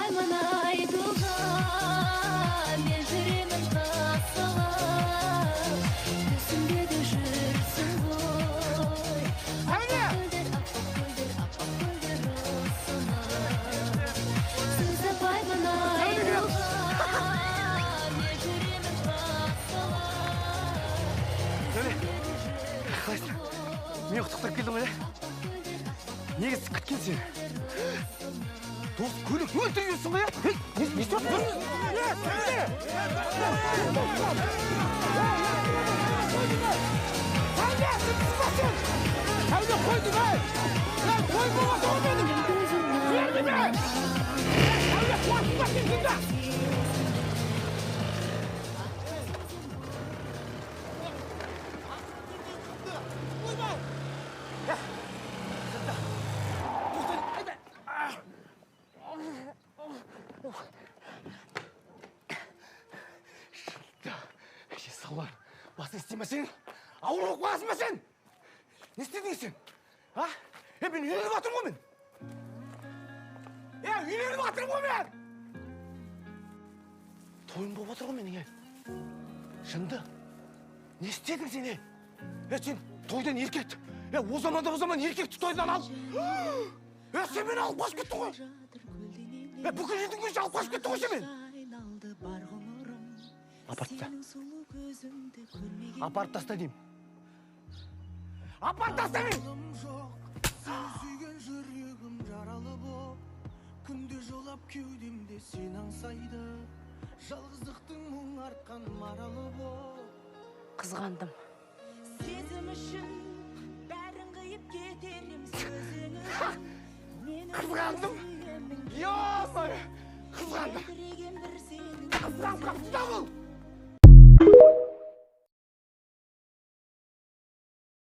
Сызбаймын айтуға, мен жүремін қасалап, түсімде де жүрсің ғой. Аппақ көлдер осына. Сызбаймын айтуға, мен жүремін қасалап. Мен құттықтап келдің ғой, неге күткен сен? Дос, көлік өлтіріп жүрсің ғой, не істеп тұрсың? Салар, басын істемесең, ауыр оқып қаласың ба сен? Не істедің сен? Мен үйленіп жатырмын ғой мен. Үйленіп жатырмын ғой мен. Тойым болып отыр ғой менің. Шынды, не істедің сен? Сен тойдан еркек, о заман еркекті тойдан ал. Сен мені алып қашып кеттің ғой. Бүкіл елдің көзі алып қашып кеттің ғой сен мен. Апарып таста деймін. Апарып таста деймін! Сүйген жүрегім жаралы боп, күнде жылап кеудемде сен аңсайды, жалғыздықтың мұң артқан маралы боп. Қызғандым. Сезім үшін бәрін қиып кетерім сөзіңі. Қызғандым? Қызғандым! Қызғандым!